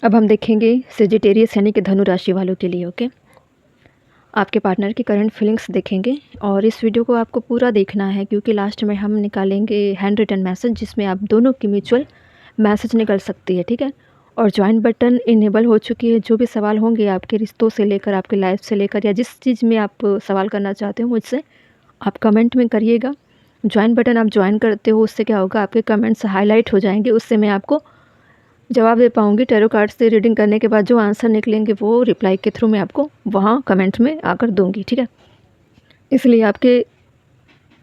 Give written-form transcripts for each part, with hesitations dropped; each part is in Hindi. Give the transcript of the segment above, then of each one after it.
अब हम देखेंगे सेजिटेरियस यानी कि धनु राशि वालों के लिए। ओके, आपके पार्टनर की करंट फीलिंग्स देखेंगे और इस वीडियो को आपको पूरा देखना है क्योंकि लास्ट में हम निकालेंगे हैंड रिटन मैसेज जिसमें आप दोनों की म्यूचुअल मैसेज निकल सकती है। ठीक है, और ज्वाइन बटन इनेबल हो चुकी है। जो भी सवाल होंगे आपके रिश्तों से लेकर आपके लाइफ से लेकर या जिस चीज़ में आप सवाल करना चाहते हो मुझसे, आप कमेंट में करिएगा। ज्वाइन बटन आप ज्वाइन करते हो, उससे क्या होगा, आपके कमेंट्स हाईलाइट हो जाएंगे, उससे मैं आपको जवाब दे पाऊँगी। टैरो कार्ड से रीडिंग करने के बाद जो आंसर निकलेंगे वो रिप्लाई के थ्रू मैं आपको वहाँ कमेंट में आकर दूँगी। ठीक है, इसलिए आपके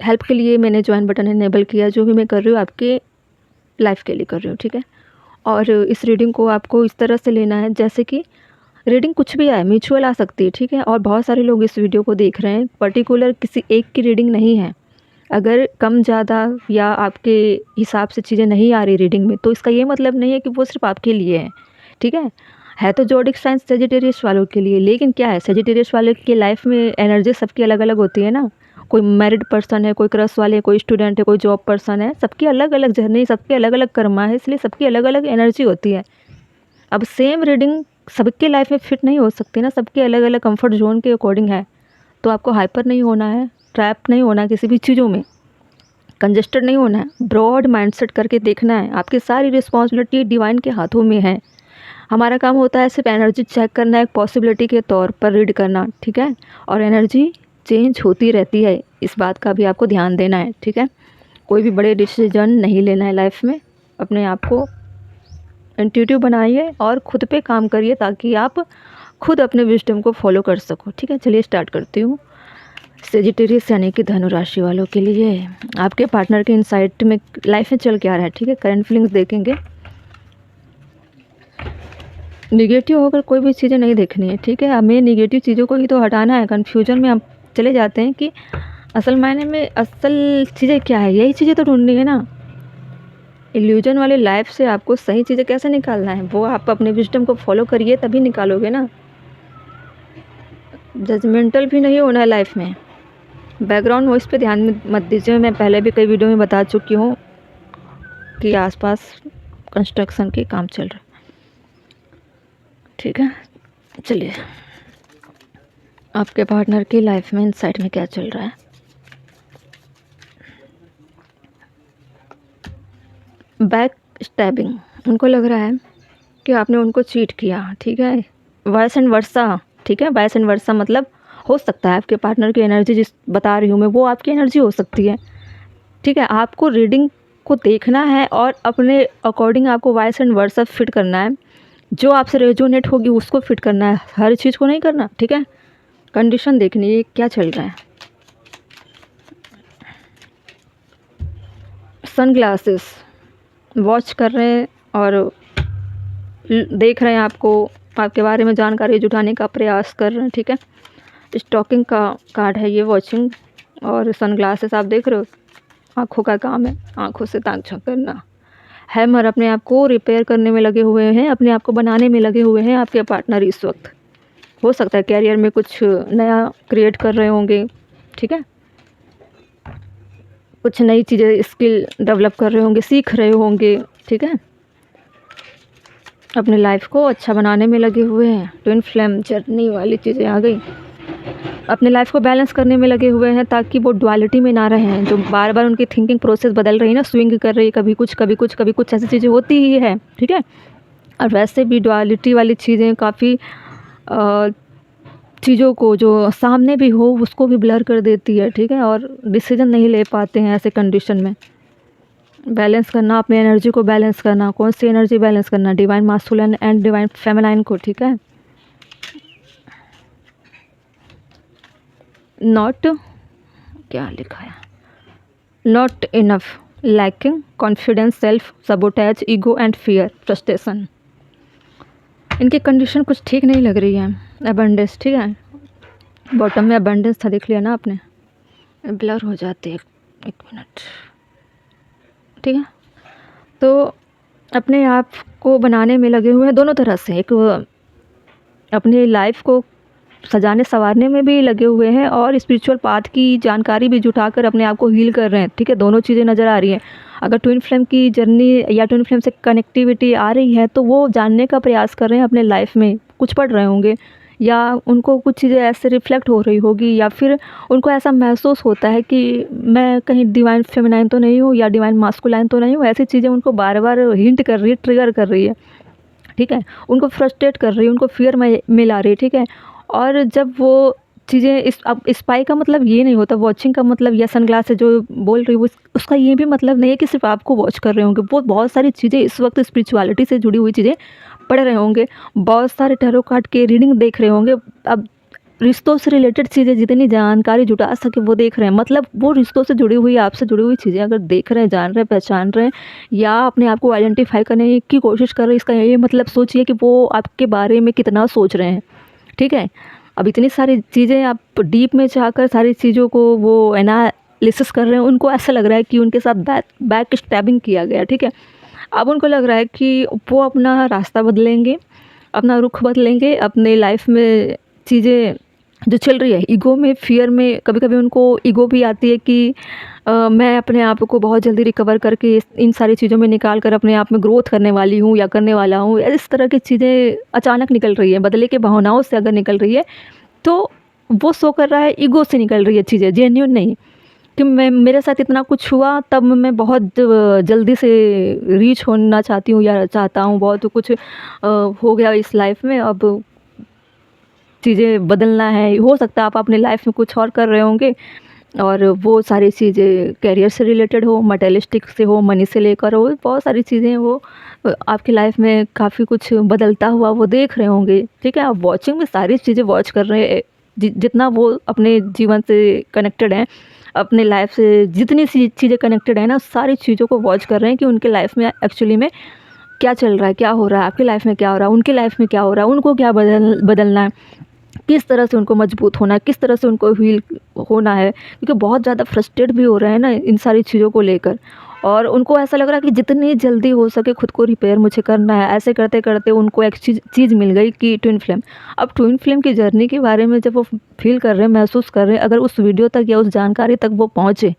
हेल्प के लिए मैंने ज्वाइन बटन इनेबल किया। जो भी मैं कर रही हूँ आपके लाइफ के लिए कर रही हूँ। ठीक है, और इस रीडिंग को आपको इस तरह से लेना है जैसे कि रीडिंग कुछ भी आए, म्यूचुअल आ सकती है। ठीक है, और बहुत सारे लोग इस वीडियो को देख रहे हैं, पर्टिकुलर किसी एक की रीडिंग नहीं है। अगर कम ज़्यादा या आपके हिसाब से चीज़ें नहीं आ रही रीडिंग में, तो इसका ये मतलब नहीं है कि वो सिर्फ आपके लिए है। ठीक है तो ज़ोडिक साइन सेजिटेरियस वालों के लिए। लेकिन क्या है, सेजिटेरियस वाले की लाइफ में एनर्जी सबकी अलग अलग होती है ना। कोई मैरिड पर्सन है, कोई क्रश वाले, कोई स्टूडेंट है, कोई जॉब पर्सन है। सबकी अलग अलग जर्नी, सबके अलग अलग कर्मा है, इसलिए सबकी अलग अलग एनर्जी होती है। अब सेम रीडिंग सबके लाइफ में फिट नहीं हो सकती ना, सबके अलग अलग कंफर्ट जोन के अकॉर्डिंग है। तो आपको हाइपर नहीं होना है, ट्रैप नहीं होना है किसी भी चीज़ों में, कंजस्टेड नहीं होना है, ब्रॉड माइंडसेट करके देखना है। आपकी सारी रिस्पॉन्सिबिलिटी डिवाइन के हाथों में है। हमारा काम होता है सिर्फ एनर्जी चेक करना, एक पॉसिबिलिटी के तौर पर रीड करना। ठीक है, और एनर्जी चेंज होती रहती है, इस बात का भी आपको ध्यान देना है। ठीक है, कोई भी बड़े डिसीजन नहीं लेना है लाइफ में। अपने आप को इंट्यूटिव बनाइए और खुद पे काम करिए ताकि आप खुद अपने विजडम को फॉलो कर सको। ठीक है, चलिए स्टार्ट करती हूँ। सेजिटेरियस यानी कि धनु राशि वालों के लिए आपके पार्टनर के इनसाइट में लाइफ में चल क्या रहा है। ठीक है, करंट फीलिंग्स देखेंगे। निगेटिव होकर कोई भी चीज़ें नहीं देखनी है। ठीक है, हमें निगेटिव चीज़ों को ही तो हटाना है। कन्फ्यूजन में हम चले जाते हैं कि असल मायने में असल चीज़ें क्या है, यही चीज़ें तो ढूंढनी है ना। इल्यूजन वाली लाइफ से आपको सही चीज़ें कैसे निकालना है, वो आप अपने विजडम को फॉलो करिए तभी निकालोगे ना। जजमेंटल भी नहीं होना है लाइफ में। बैकग्राउंड वॉइस पे ध्यान मत दीजिए। मैं पहले भी कई वीडियो में बता चुकी हूँ कि आसपास कंस्ट्रक्शन के काम चल रहा है। ठीक है, चलिए आपके पार्टनर की लाइफ में इनसाइड में क्या चल रहा है। बैक स्टैबिंग, उनको लग रहा है कि आपने उनको चीट किया। ठीक है, वाइस एंड वर्सा। ठीक है, वाइस एंड वर्सा मतलब हो सकता है आपके पार्टनर की एनर्जी जिस बता रही हूँ मैं, वो आपकी एनर्जी हो सकती है। ठीक है, आपको रीडिंग को देखना है और अपने अकॉर्डिंग आपको वाइस एंड वर्सा फिट करना है। जो आपसे रेजोनेट होगी उसको फिट करना है, हर चीज़ को नहीं करना। ठीक है, कंडीशन देखनी है क्या चल रहा है। सन ग्लासेस वॉच कर रहे हैं और देख रहे हैं आपको, आपके बारे में जानकारी जुटाने का प्रयास कर रहे हैं। ठीक है, स्टॉकिंग का कार्ड है ये, वॉचिंग और सन ग्लासेस आप देख रहे हो। आँखों का काम है, आँखों से ताक झाँक करना। हैमर अपने आप को रिपेयर करने में लगे हुए हैं, अपने आप को बनाने में लगे हुए हैं आपके पार्टनर इस वक्त। हो सकता है कैरियर में कुछ नया क्रिएट कर रहे होंगे। ठीक है, कुछ नई चीज़ें स्किल डेवलप कर रहे होंगे, सीख रहे होंगे। ठीक है, अपने लाइफ को अच्छा बनाने में लगे हुए हैं। ट्विन फ्लेम जर्नी वाली चीज़ें आ गई। अपने लाइफ को बैलेंस करने में लगे हुए हैं ताकि वो डुअलिटी में ना रहें। जो बार बार उनकी थिंकिंग प्रोसेस बदल रही है ना, स्विंग कर रही है, कभी कुछ कभी कुछ कभी कुछ, ऐसी चीज़ें होती ही है। ठीक है, और वैसे भी डुअलिटी वाली चीज़ें काफ़ी चीज़ों को जो सामने भी हो उसको भी ब्लर कर देती है। ठीक है, और डिसीजन नहीं ले पाते हैं ऐसे कंडीशन में। बैलेंस करना, अपनी एनर्जी को बैलेंस करना। कौन सी एनर्जी बैलेंस करना, divine masculine and divine feminine को। ठीक है, नॉट, क्या लिखा है, not enough, lacking confidence, self sabotage, ego and fear, frustration. इनकी कंडीशन कुछ ठीक नहीं लग रही है। अबंडेंस, ठीक है, बॉटम में अबंडेंस था, देख लिया ना आपने, ब्लर हो जाते हैं। एक मिनट। ठीक है, तो अपने आप को बनाने में लगे हुए हैं दोनों तरह से। एक अपनी लाइफ को सजाने संवारने में भी लगे हुए हैं और स्पिरिचुअल पाथ की जानकारी भी जुटाकर अपने आप को हील कर रहे हैं, ठीक है। दोनों चीज़ें नज़र आ रही हैं। अगर ट्विन फ्लेम की जर्नी या ट्विन फ्लेम से कनेक्टिविटी आ रही है तो वो जानने का प्रयास कर रहे हैं अपने लाइफ में, कुछ पढ़ रहे होंगे या उनको कुछ चीज़ें ऐसे रिफ्लेक्ट हो रही होगी या फिर उनको ऐसा महसूस होता है कि मैं कहीं डिवाइन फेमिनाइन तो नहीं हूँ या डिवाइन मास्कुलाइन तो नहीं हूँ। ऐसी चीज़ें उनको बार बार हिंट कर रही है, ट्रिगर कर रही है, ठीक है। उनको फ्रस्ट्रेट कर रही है, उनको फियर में ला रही है, ठीक है। और जब वो चीज़ें इस अब स्पाई का मतलब ये नहीं होता, वॉचिंग का मतलब या सनग्लास से जो बोल रही हूँ उसका ये भी मतलब नहीं है कि सिर्फ आपको वॉच कर रहे होंगे। वो बहुत सारी चीज़ें इस वक्त स्पिरिचुअलिटी से जुड़ी हुई चीज़ें पढ़ रहे होंगे, बहुत सारे टैरो कार्ड के रीडिंग देख रहे होंगे। अब रिश्तों से रिलेटेड चीज़ें जितनी जानकारी जुटा सके वो देख रहे हैं, मतलब वो रिश्तों से जुड़ी हुई, आपसे जुड़ी हुई चीज़ें अगर देख रहे हैं, जान रहे हैं, पहचान रहे हैं या अपने आप को आइडेंटिफाई करने की कोशिश कर रहे हैं, इसका ये मतलब सोचिए कि वो आपके बारे में कितना सोच रहे हैं, ठीक है। अब इतनी सारी चीज़ें आप डीप में जाकर सारी चीज़ों को वो एनालिसिस कर रहे हैं, उनको ऐसा लग रहा है कि उनके साथ बैक स्टैबिंग किया गया, ठीक है। अब उनको लग रहा है कि वो अपना रास्ता बदलेंगे, अपना रुख बदलेंगे, अपने लाइफ में चीज़ें जो चल रही है ईगो में, फियर में, कभी कभी उनको ईगो भी आती है कि मैं अपने आप को बहुत जल्दी रिकवर करके इन सारी चीज़ों में निकाल कर अपने आप में ग्रोथ करने वाली हूँ या करने वाला हूँ। इस तरह की चीज़ें अचानक निकल रही है, बदले के भावनाओं से अगर निकल रही है तो वो शो कर रहा है ईगो से निकल रही है चीज़ें, जेन्युइन नहीं कि मैं मेरे साथ इतना कुछ हुआ तब मैं बहुत जल्दी से रीच होना चाहती हूँ या चाहता हूँ, बहुत कुछ हो गया इस लाइफ में, अब चीज़ें बदलना है। हो सकता है आप अपने लाइफ में कुछ और कर रहे होंगे और वो सारी चीज़ें करियर से रिलेटेड हो, मटेरियलिस्टिक से हो, मनी से लेकर हो, बहुत सारी चीज़ें वो आपकी लाइफ में काफ़ी कुछ बदलता हुआ वो देख रहे होंगे, ठीक है। आप वॉचिंग में सारी चीज़ें वॉच कर रहे हैं, जितना वो अपने जीवन से कनेक्टेड हैं, अपने लाइफ से जितनी सी चीज़ें कनेक्टेड है ना, सारी चीज़ों को वॉच कर रहे हैं कि उनके लाइफ में एक्चुअली में क्या चल रहा है, क्या हो रहा है, आपकी लाइफ में क्या हो रहा है, उनकी लाइफ में क्या हो रहा है, उनको क्या बदलना है, किस तरह से उनको मजबूत होना है, किस तरह से उनको हील होना है। क्योंकि बहुत ज़्यादा फ्रस्ट्रेट भी हो रहे हैं ना इन सारी चीज़ों को लेकर, और उनको ऐसा लग रहा है कि जितनी जल्दी हो सके खुद को रिपेयर मुझे करना है। ऐसे करते करते उनको एक चीज़ मिल गई कि ट्विन फ्लेम। अब ट्विन फ्लेम की जर्नी के बारे में जब वो फील कर रहे हैं, महसूस कर रहे हैं, अगर उस वीडियो तक या उस जानकारी तक वो पहुँचे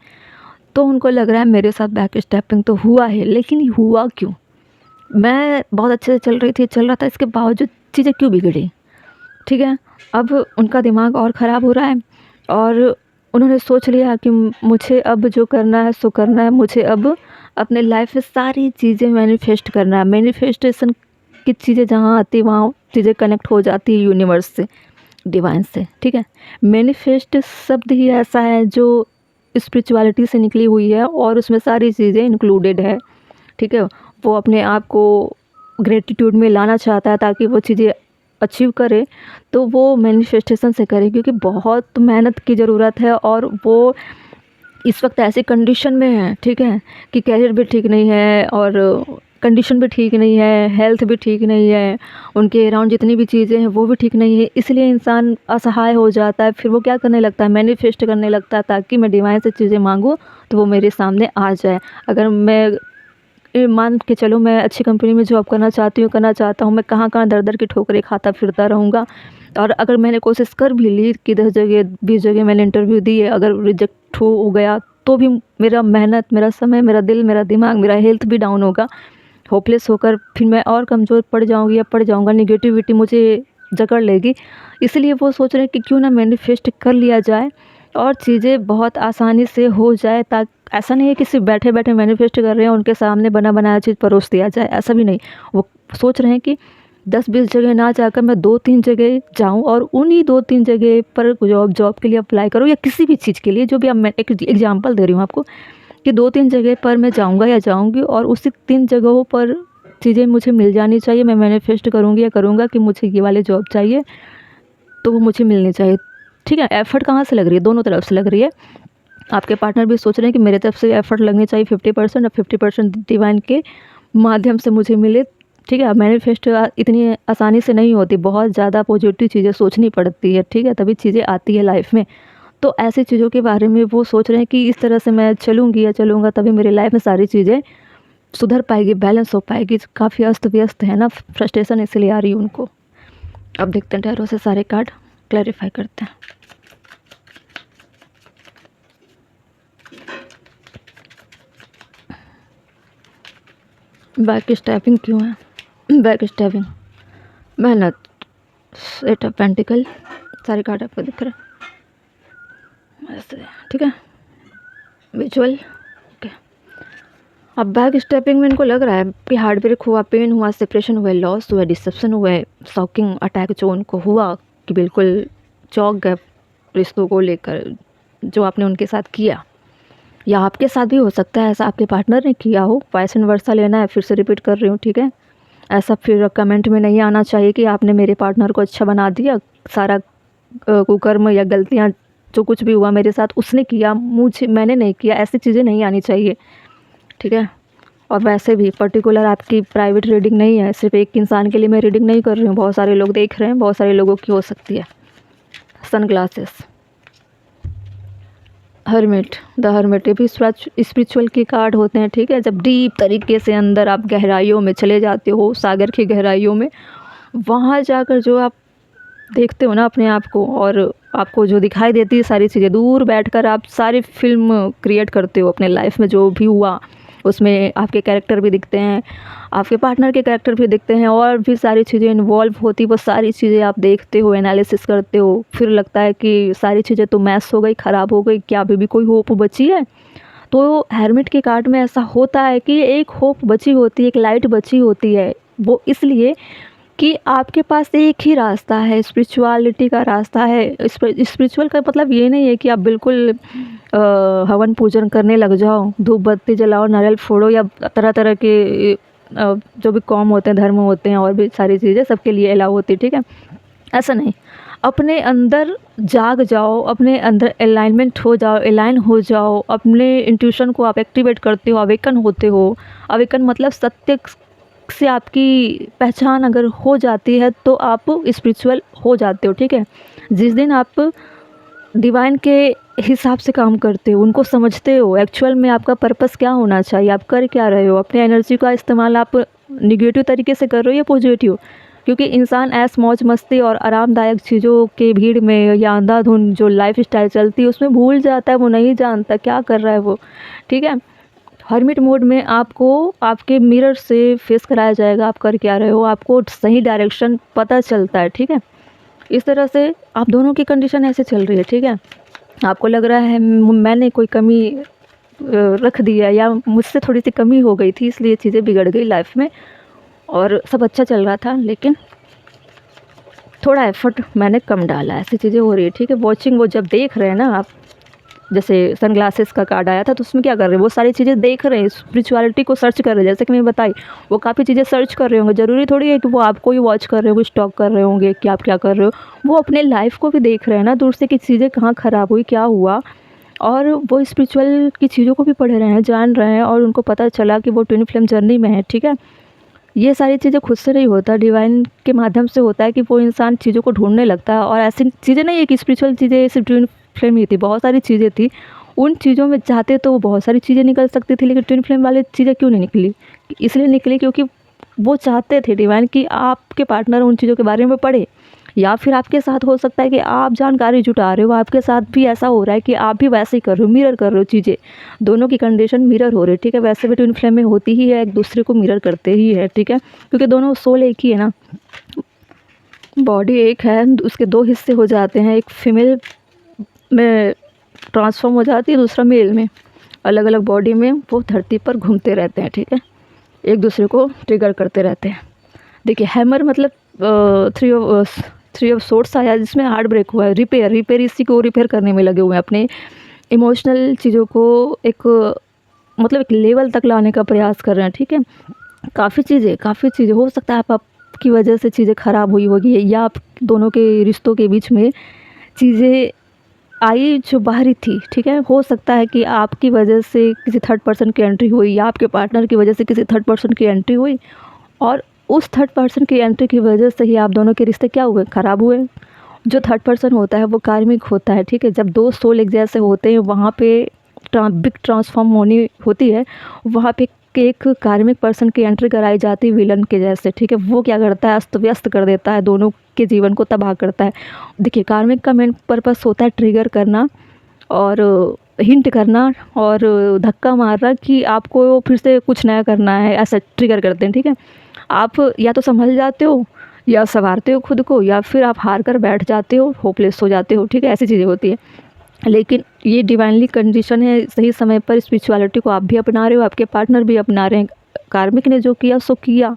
तो उनको लग रहा है मेरे साथ बैक स्टेपिंग तो हुआ है, लेकिन हुआ क्यों? मैं बहुत अच्छे से चल रहा था, इसके बावजूद चीज़ें क्यों बिगड़ी, ठीक है। अब उनका दिमाग और ख़राब हो रहा है और उन्होंने सोच लिया कि मुझे अब जो करना है सो करना है, मुझे अब अपने लाइफ में सारी चीज़ें मैनिफेस्ट करना है। मैनिफेस्टेशन की चीज़ें जहाँ आती है वहाँ चीज़ें कनेक्ट हो जाती है यूनिवर्स से, डिवाइन से, ठीक है। मैनिफेस्ट शब्द ही ऐसा है जो स्पिरिचुअलिटी से निकली हुई है और उसमें सारी चीज़ें इंक्लूडेड है, ठीक है। वो अपने आप को ग्रेटिट्यूड में लाना चाहता है ताकि वो चीज़ें अचीव करे, तो वो मैनिफेस्टेशन से करे, क्योंकि बहुत मेहनत की ज़रूरत है और वो इस वक्त ऐसी कंडीशन में है, ठीक है, कि करियर भी ठीक नहीं है और कंडीशन भी ठीक नहीं है, हेल्थ भी ठीक नहीं है, उनके अराउंड जितनी भी चीज़ें हैं वो भी ठीक नहीं है। इसलिए इंसान असहाय हो जाता है, फिर वो क्या करने लगता है, मैनिफेस्ट करने लगता है ताकि मैं डिवाइन से चीज़ें मांगूँ तो वो मेरे सामने आ जाए। अगर मैं मान के चलो मैं अच्छी कंपनी में जॉब करना चाहता हूँ, मैं कहाँ कहाँ दर दर की ठोकरें खाता फिरता रहूँगा, और अगर मैंने कोशिश कर भी ली कि 10 जगह 20 जगह मैंने इंटरव्यू दिए, अगर रिजेक्ट हो गया तो भी मेरा मेहनत, मेरा समय, मेरा दिल, मेरा दिमाग, मेरा हेल्थ भी डाउन होगा, होपलेस होकर फिर मैं और कमज़ोर पड़ जाऊँगी या पड़ जाऊँगा, निगेटिविटी मुझे जकड़ लेगी। इसलिए वो सोच रहे हैं कि क्यों ना मैनिफेस्ट कर लिया जाए और चीज़ें बहुत आसानी से हो जाए। ताकि ऐसा नहीं है कि सिर्फ बैठे बैठे मैनिफेस्ट कर रहे हैं, उनके सामने बना बनाया चीज़ परोस दिया जाए, ऐसा भी नहीं। वो सोच रहे हैं कि 10-20 जगह ना जाकर मैं 2-3 जगह जाऊं और उन्हीं 2-3 जगह पर जॉब के लिए अप्लाई करूं या किसी भी चीज़ के लिए, जो भी। अब मैं एक एग्जांपल दे रही हूँ आपको कि 2-3 जगह पर मैं जाऊंगा या जाऊंगी और उसी 3 जगहों पर चीज़ें मुझे मिल जानी चाहिए। मैं मैनिफेस्ट करूँगी या करूँगा कि मुझे ये वाली जॉब चाहिए तो वो मुझे मिलनी चाहिए, ठीक है। एफ़र्ट कहाँ से लग रही है? दोनों तरफ से लग रही है। आपके पार्टनर भी सोच रहे हैं कि मेरे तरफ से एफ़र्ट लगनी चाहिए 50% और 50% डिवाइन के माध्यम से मुझे मिले, ठीक है। मैनिफेस्ट इतनी आसानी से नहीं होती, बहुत ज़्यादा पॉजिटिव चीज़ें सोचनी पड़ती है, ठीक है, तभी चीज़ें आती है लाइफ में। तो ऐसी चीज़ों के बारे में वो सोच रहे हैं कि इस तरह से मैं चलूँगी या चलूँगा तभी मेरी लाइफ में सारी चीज़ें सुधर पाएगी, बैलेंस हो पाएगी। काफ़ी अस्त व्यस्त है ना, फ्रस्ट्रेशन इसलिए आ रही है उनको। अब देखते हैं टैरो से सारे कार्ड क्लैरिफाई करते हैं। बैक स्टैबिंग क्यों है? बैक स्टैबिंग, मेहनत, एट ऑफ पेंटिकल, सारे कार्ड आपको दिख रहे हैं ऐसे, ठीक है, विजुअल। ओके, अब बैक स्टेपिंग में इनको लग रहा है कि हार्ट ब्रेक हुआ, पेन हुआ, सेपरेशन हुआ, लॉस हुआ, डिसेप्शन हुआ, शॉकिंग अटैक जो उनको हुआ कि बिल्कुल चौंक गए रिश्तों को लेकर जो आपने उनके साथ किया, या आपके साथ भी हो सकता है ऐसा आपके पार्टनर ने किया हो। वाइस एंड वर्सा लेना है, फिर से रिपीट कर रही हूँ, ठीक है। ऐसा फिर कमेंट में नहीं आना चाहिए कि आपने मेरे पार्टनर को अच्छा बना दिया, सारा कुकर्म या गलतियाँ जो कुछ भी हुआ मेरे साथ उसने किया, मैंने नहीं किया, ऐसी चीज़ें नहीं आनी चाहिए, ठीक है। और वैसे भी पर्टिकुलर आपकी प्राइवेट रीडिंग नहीं है, सिर्फ एक इंसान के लिए मैं रीडिंग नहीं कर रही हूँ, बहुत सारे लोग देख रहे हैं, बहुत सारे लोगों की हो सकती है। Sunglasses, hermit, the hermit, ये भी स्पिरिचुअल के कार्ड होते हैं, ठीक है। जब डीप तरीके से अंदर आप गहराइयों में चले जाते हो, सागर की गहराइयों में, वहाँ जाकर जो आप देखते हो ना अपने आप को, और आपको जो दिखाई देती है सारी चीज़ें, दूर बैठकर आप सारी फिल्म क्रिएट करते हो अपने लाइफ में जो भी हुआ, उसमें आपके कैरेक्टर भी दिखते हैं, आपके पार्टनर के कैरेक्टर भी दिखते हैं, और भी सारी चीज़ें इन्वॉल्व होती, वो सारी चीज़ें आप देखते हो, एनालिसिस करते हो, फिर लगता है कि सारी चीज़ें तो मैस हो गई, ख़राब हो गई, क्या अभी भी कोई होप बची है? तो हेरमिट के कार्ड में ऐसा होता है कि एक होप बची होती है, एक लाइट बची होती है। वो इसलिए कि आपके पास एक ही रास्ता है, स्पिरिचुअलिटी का रास्ता है। स्पिरिचुअल का मतलब ये नहीं है कि आप बिल्कुल हवन पूजन करने लग जाओ, धूप बत्ती जलाओ, नारियल फोड़ो, या तरह तरह के जो भी कॉम होते हैं, धर्म होते हैं, और भी सारी चीज़ें सबके लिए अलाउ होती है, ठीक है। ऐसा नहीं, अपने अंदर जाग जाओ, अपने अंदर अलाइनमेंट हो जाओ, अलाइन हो जाओ, अपने इंट्यूशन को आप एक्टिवेट करते हो, अवेकन होते हो। अवेकन मतलब सत्य से आपकी पहचान अगर हो जाती है तो आप स्पिरिचुअल हो जाते हो, ठीक है। जिस दिन आप डिवाइन के हिसाब से काम करते हो, उनको समझते हो एक्चुअल में आपका पर्पस क्या होना चाहिए, आप कर क्या रहे हो, अपने एनर्जी का इस्तेमाल आप निगेटिव तरीके से कर रहे हो या पॉजिटिव। क्योंकि इंसान ऐस मौज मस्ती और आरामदायक चीज़ों के भीड़ में या अंधाधुंध जो लाइफ स्टाइल चलती है उसमें भूल जाता है, वो नहीं जानता क्या कर रहा है वो, ठीक है। हर्मिट मोड में आपको आपके मिरर से फेस कराया जाएगा आप कर क्या रहे हो, आपको सही डायरेक्शन पता चलता है, ठीक है। इस तरह से आप दोनों की कंडीशन ऐसे चल रही है, ठीक है। आपको लग रहा है मैंने कोई कमी रख दिया, या मुझसे थोड़ी सी कमी हो गई थी इसलिए चीज़ें बिगड़ गई लाइफ में, और सब अच्छा चल रहा था लेकिन थोड़ा एफर्ट मैंने कम डाला, ऐसी चीज़ें हो रही है, ठीक है। वॉचिंग, वो जब देख रहे हैं ना आप, जैसे सनग्लासेस का कार्ड आया था तो उसमें क्या कर रहे हैं, वो सारी चीज़ें देख रहे हैं, स्पिरिचुअलिटी को सर्च कर रहे हैं, जैसे कि मैं बताई वो काफ़ी चीज़ें सर्च कर रहे होंगे। ज़रूरी थोड़ी है कि वो आपको ही वॉच कर रहे हो, स्टॉक कर रहे होंगे कि आप क्या कर रहे हो, वो अपने लाइफ को भी देख रहे हैं ना दूर से कि चीज़ें कहाँ ख़राब हुई, क्या हुआ, और वो स्पिरिचुअल की चीज़ों को भी पढ़ रहे हैं, जान रहे हैं, और उनको पता चला कि वो ट्विन फ्लेम जर्नी में है, ठीक है। ये सारी चीज़ें खुद से नहीं होता, डिवाइन के माध्यम से होता है कि वो इंसान चीज़ों को ढूंढने लगता है। और ऐसी चीज़ें नहीं है कि स्पिरिचुअल चीज़ें सिर्फ ट्विन फ्लेम ही थी, बहुत सारी चीज़ें थी, उन चीज़ों में चाहते तो वो बहुत सारी चीज़ें निकल सकती थी, लेकिन ट्विन फ्लेम वाली चीज़ें क्यों नहीं निकली? इसलिए निकली क्योंकि वो चाहते थे डिवाइन कि आपके पार्टनर उन चीज़ों के बारे में पढ़े, या फिर आपके साथ हो सकता है कि आप जानकारी जुटा रहे हो, आपके साथ भी ऐसा हो रहा है कि आप भी वैसे ही कर रहे हो, मिरर कर रहे हो चीज़ें, दोनों की कंडीशन मिरर हो रही है, ठीक है। वैसे भी ट्विन फ्लेम में होती ही है, एक दूसरे को मिरर करते ही है, ठीक है, क्योंकि दोनों सोल एक ही है ना, बॉडी एक है, उसके दो हिस्से हो जाते हैं, एक फीमेल में ट्रांसफॉर्म हो जाती है, दूसरा मेल में, अलग अलग बॉडी में वो धरती पर घूमते रहते हैं, ठीक है, एक दूसरे को ट्रिगर करते रहते हैं। देखिए हैमर मतलब थ्री ऑफ सोर्ट्स आया जिसमें हार्ट ब्रेक हुआ है, रिपेयर इसी को रिपेयर करने में लगे हुए हैं, अपने इमोशनल चीज़ों को एक मतलब एक लेवल तक लाने का प्रयास कर रहे हैं, ठीक है। काफ़ी चीज़ें हो सकता है आपकी वजह से चीज़ें ख़राब हुई होगी, या आप दोनों के रिश्तों के बीच में चीज़ें आई जो बाहरी थी, ठीक है। हो सकता है कि आपकी वजह से किसी थर्ड पर्सन की एंट्री हुई, या आपके पार्टनर की वजह से किसी थर्ड पर्सन की एंट्री हुई, और उस थर्ड पर्सन की एंट्री की वजह से ही आप दोनों के रिश्ते क्या हुए, ख़राब हुए। जो थर्ड पर्सन होता है वो कार्मिक होता है, ठीक है। जब दो सोल एक जैसे होते हैं वहाँ पे बिग ट्रांसफॉर्म होनी होती है, वहाँ पे कि एक कार्मिक पर्सन की एंट्री कराई जाती है विलन के जैसे, ठीक है। वो क्या करता है, अस्त व्यस्त कर देता है, दोनों के जीवन को तबाह करता है। देखिए, कार्मिक का मेन पर्पस होता है ट्रिगर करना और हिंट करना और धक्का मारना कि आपको फिर से कुछ नया करना है, ऐसा ट्रिगर करते हैं, ठीक है। आप या तो संभल जाते हो या संवारते हो खुद को, या फिर आप हार कर बैठ जाते हो, होपलेस हो जाते हो, ठीक है। ऐसी चीज़ें होती है। लेकिन ये डिवाइनली कंडीशन है, सही समय पर स्पिरिचुअलिटी को आप भी अपना रहे हो, आपके पार्टनर भी अपना रहे हैं। कार्मिक ने जो किया सो किया,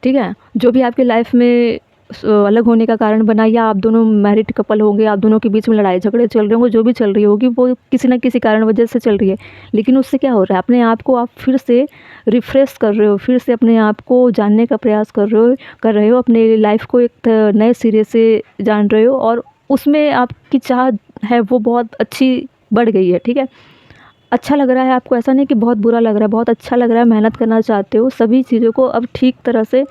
ठीक है। जो भी आपकी लाइफ में अलग होने का कारण बना, या आप दोनों मैरिड कपल होंगे, आप दोनों के बीच में लड़ाई झगड़े चल रहे होंगे, जो भी चल रही होगी वो किसी न किसी कारण वजह से चल रही है। लेकिन उससे क्या हो रहा है, अपने आप को आप फिर से रिफ्रेश कर रहे हो, फिर से अपने आप को जानने का प्रयास कर रहे हो, अपने लाइफ को एक नए सिरे से जान रहे हो, और उसमें आपकी चाह है वो बहुत अच्छी बढ़ गई है, ठीक है। अच्छा लग रहा है आपको, ऐसा नहीं कि बहुत बुरा लग रहा है, बहुत अच्छा लग रहा है, मेहनत करना चाहते हो, सभी चीज़ों को अब ठीक तरह से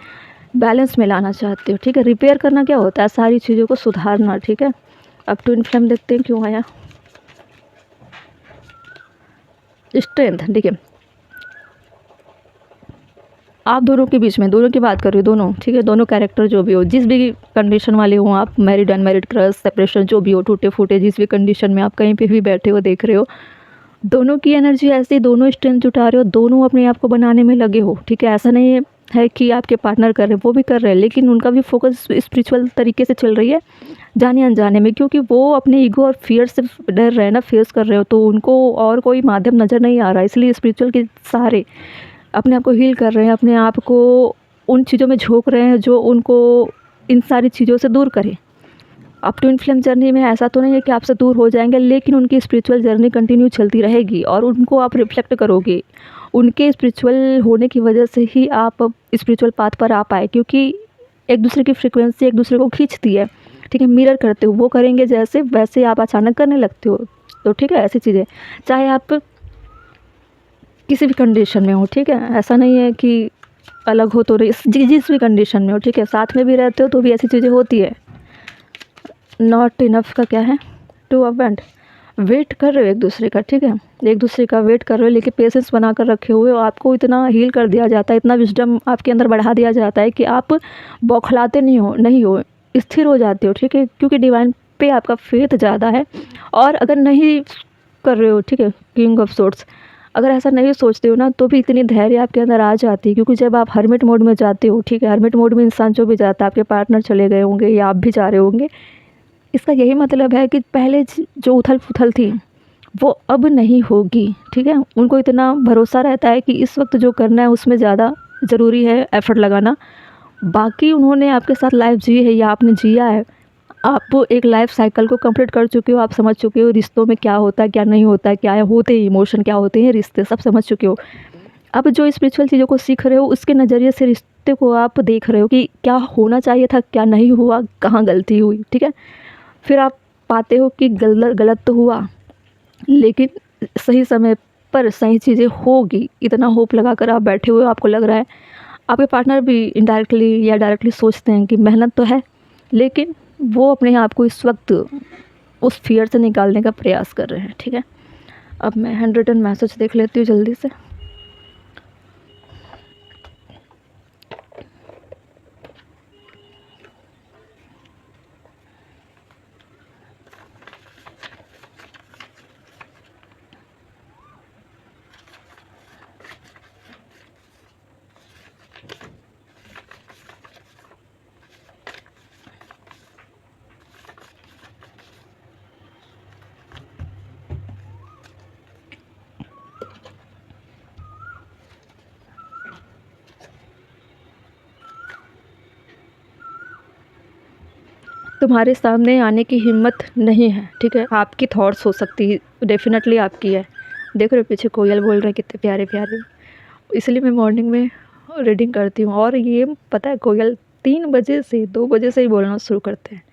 बैलेंस में लाना चाहते हो, ठीक है। रिपेयर करना क्या होता है, सारी चीज़ों को सुधारना, ठीक है। अब ट्विन फ्लेम देखते हैं क्यों आया। स्ट्रेंथ, देखिए आप दोनों के बीच में, दोनों की बात कर रही हूँ, दोनों, ठीक है। दोनों कैरेक्टर जो भी हो, जिस भी कंडीशन वाले हो आप, मैरिड अनमैरिड, क्रश, सेपरेशन, जो भी हो, टूटे फूटे, जिस भी कंडीशन में आप कहीं पे भी बैठे हो देख रहे हो, दोनों की एनर्जी ऐसी, दोनों स्ट्रेंथ जुटा रहे हो, दोनों अपने आप को बनाने में लगे हो, ठीक है। ऐसा नहीं है कि आपके पार्टनर कर रहे हैं, वो भी कर रहे हैं, लेकिन उनका भी फोकस स्पिरिचुअल तरीके से चल रही है, जाने अनजाने में, क्योंकि वो अपने ईगो और फियर से डर रहे हैं ना, फेस कर रहे हो, तो उनको और कोई माध्यम नज़र नहीं आ रहा, इसलिए स्पिरिचुअल के सहारे अपने आप को हील कर रहे हैं, अपने आप को उन चीज़ों में झोंक रहे हैं जो उनको इन सारी चीज़ों से दूर करे। अब ट्विन फ्लेम जर्नी में ऐसा तो नहीं है कि आपसे दूर हो जाएंगे, लेकिन उनकी स्पिरिचुअल जर्नी कंटिन्यू चलती रहेगी और उनको आप रिफ्लेक्ट करोगे। उनके स्पिरिचुअल होने की वजह से ही आप स्पिरिचुअल पाथ पर आ पाए, क्योंकि एक दूसरे की फ्रिक्वेंसी एक दूसरे को खींचती है, ठीक है। मिरर करते हो, वो करेंगे जैसे वैसे आप अचानक करने लगते हो, तो ठीक है। ऐसी चीज़ें चाहे आप किसी भी कंडीशन में हो, ठीक है। ऐसा नहीं है कि अलग हो तो जिस भी कंडीशन में हो, ठीक है, साथ में भी रहते हो तो भी ऐसी चीज़ें होती है। नॉट इनफ का क्या है, टू अवेंट, वेट कर रहे हो एक दूसरे का, ठीक है। एक दूसरे का वेट कर रहे हो, लेकिन पेशेंस बना कर रखे हुए हो। आपको इतना हील कर दिया जाता है, इतना विजडम आपके अंदर बढ़ा दिया जाता है कि आप बौखलाते नहीं हो, स्थिर हो जाते हो, ठीक है। क्योंकि डिवाइन पे आपका फेथ ज़्यादा है। और अगर नहीं कर रहे हो, ठीक है, किंग ऑफ सोर्ट्स, अगर ऐसा नहीं सोचते हो ना, तो भी इतनी धैर्य आपके अंदर आ जाती है, क्योंकि जब आप हर्मिट मोड में जाते हो, ठीक है, हर्मिट मोड में इंसान जो भी जाता है, आपके पार्टनर चले गए होंगे या आप भी जा रहे होंगे, इसका यही मतलब है कि पहले जो उथल पुथल थी वो अब नहीं होगी, ठीक है। उनको इतना भरोसा रहता है कि इस वक्त जो करना है उसमें ज़्यादा ज़रूरी है एफर्ट लगाना। बाकी उन्होंने आपके साथ लाइफ जी है या आपने जिया है, आप एक लाइफ साइकिल को कंप्लीट कर चुके हो, आप समझ चुके हो रिश्तों में क्या होता है, क्या नहीं होता है, क्या होते हैं इमोशन, क्या होते हैं रिश्ते, सब समझ चुके हो। अब जो स्पिरिचुअल चीज़ों को सीख रहे हो, उसके नज़रिए से रिश्ते को आप देख रहे हो कि क्या होना चाहिए था, क्या नहीं हुआ, कहाँ गलती हुई, ठीक है। फिर आप पाते हो कि गलत तो हुआ, लेकिन सही समय पर सही चीज़ें होगी, इतना होप लगा कर आप बैठे हुए हो। आपको लग रहा है, आपके पार्टनर भी इनडायरेक्टली या डायरेक्टली सोचते हैं कि मेहनत तो है, लेकिन वो अपने आप को इस वक्त उस फियर से निकालने का प्रयास कर रहे हैं, ठीक है। अब मैं हैंड रिटन मैसेज देख लेती हूँ जल्दी से। तुम्हारे सामने आने की हिम्मत नहीं है, ठीक है। आपकी थॉट्स हो सकती है, डेफिनेटली आपकी है। देख रहे हो पीछे कोयल बोल रहे हैं, कितने प्यारे प्यारे। इसलिए मैं मॉर्निंग में रीडिंग करती हूँ। और ये पता है, कोयल 3 बजे से 2 बजे से ही बोलना शुरू करते हैं,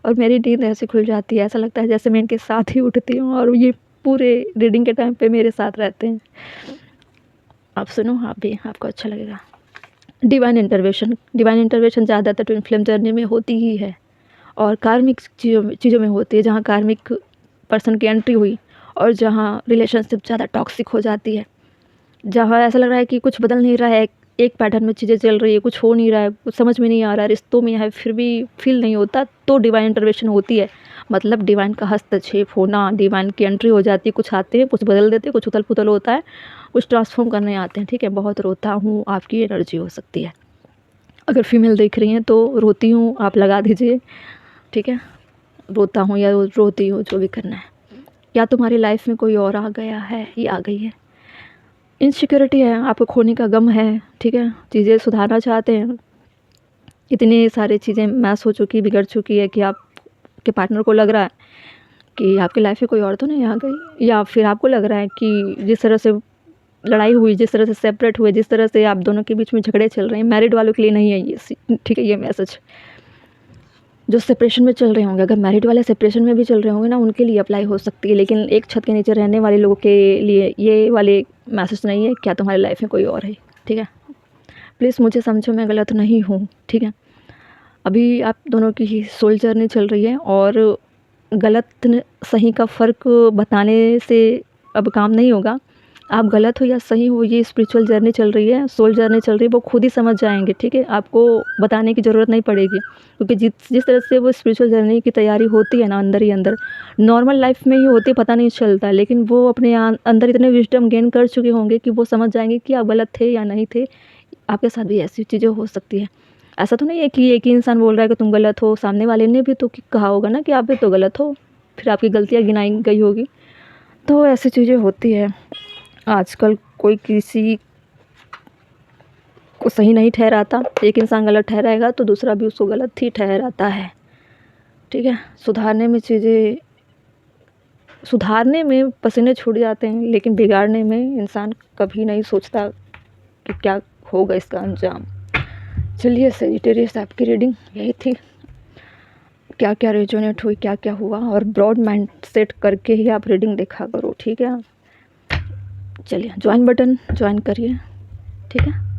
और मेरी नींद ऐसे खुल जाती है, ऐसा लगता है जैसे मैं इनके साथ ही उठती हूँ और ये पूरे रीडिंग के टाइम पे मेरे साथ रहते हैं। आप सुनो, आप भी, आपको अच्छा लगेगा। डिवाइन इंटरवेंशन ज़्यादातर ट्विन फ्लेम जर्नी में होती ही है, और कार्मिक चीज़ों में होती है, जहाँ कार्मिक पर्सन की एंट्री हुई और जहाँ रिलेशनशिप ज़्यादा टॉक्सिक हो जाती है, जहाँ ऐसा लग रहा है कि कुछ बदल नहीं रहा है, एक पैटर्न में चीज़ें चल रही है, कुछ हो नहीं रहा है, कुछ समझ में नहीं आ रहा है, रिश्तों में है फिर भी फील नहीं होता, तो डिवाइन इंटरवेंशन होती है। मतलब डिवाइन का हस्तक्षेप होना, डिवाइन की एंट्री हो जाती है, कुछ आते हैं, कुछ बदल देते हैं, कुछ उथल-पुथल होता है, कुछ ट्रांसफ़ॉर्म करने आते हैं, ठीक है? बहुत रोता हूँ, आपकी एनर्जी हो सकती है। अगर फीमेल देख रही हैं तो रोती हूँ, आप लगा दीजिए, ठीक है? रोता हूँ या रोती हूँ, जो भी करना है। या तुम्हारी लाइफ़ में कोई और आ गया है या आ गई है। इनसिक्योरिटी है, आपको खोने का गम है, ठीक है? चीज़ें सुधारना चाहते हैं, इतनी सारी चीज़ें मैस हो चुकी, बिगड़ चुकी है कि आपके पार्टनर को लग रहा है कि आपकी लाइफ में कोई और तो नहीं आ गई, या फिर आपको लग रहा है कि जिस तरह से लड़ाई हुई, जिस तरह से सेपरेट हुए, जिस तरह से आप दोनों के बीच में झगड़े चल रहे हैं, मैरिड वालों के लिए नहीं है ये, ठीक है? ये मैसेज जो सेपरेशन में चल रहे होंगे, अगर मैरिड वाले सेपरेशन में भी चल रहे होंगे ना, उनके लिए अप्लाई हो सकती है, लेकिन एक छत के नीचे रहने वाले लोगों के लिए ये वाले मैसेज नहीं है। क्या तुम्हारी लाइफ में कोई और है, ठीक है? प्लीज़ मुझे समझो, मैं गलत नहीं हूँ, ठीक है? अभी आप दोनों की ही सोल जर्नी चल रही है, और गलत सही का फ़र्क बताने से अब काम नहीं होगा। आप गलत हो या सही हो, ये स्पिरिचुअल जर्नी चल रही है, सोल जर्नी चल रही है, वो खुद ही समझ जाएँगे, ठीक है? आपको बताने की ज़रूरत नहीं पड़ेगी, क्योंकि जिस तरह से वो स्पिरिचुअल जर्नी की तैयारी होती है ना अंदर ही अंदर, नॉर्मल लाइफ़ में ही होती है, पता नहीं चलता, लेकिन वो अपने अंदर इतने विज़डम गेन कर चुके होंगे कि वो समझ जाएँगे कि आप गलत थे या नहीं थे। आपके साथ भी ऐसी चीज़ें हो सकती है। ऐसा तो नहीं है कि एक ही इंसान बोल रहा है कि तुम गलत हो, सामने वाले ने भी तो कहा होगा ना कि आप भी तो गलत हो, फिर आपकी गलतियाँ गिनाई गई होगी। तो ऐसी चीज़ें होती है। आजकल कोई किसी को सही नहीं ठहराता, एक इंसान गलत ठहराएगा तो दूसरा भी उसको गलत ही ठहराता है, ठीक है? सुधारने में पसीने छूट जाते हैं, लेकिन बिगाड़ने में इंसान कभी नहीं सोचता कि क्या होगा इसका अंजाम। चलिए सजिटेरियस, आपकी रीडिंग यही थी। क्या क्या रेजोनेट हुई, क्या क्या हुआ, और ब्रॉड माइंड सेट करके ही आप रीडिंग देखा करो, ठीक है? चलिए ज्वाइन बटन ज्वाइन करिए, ठीक है?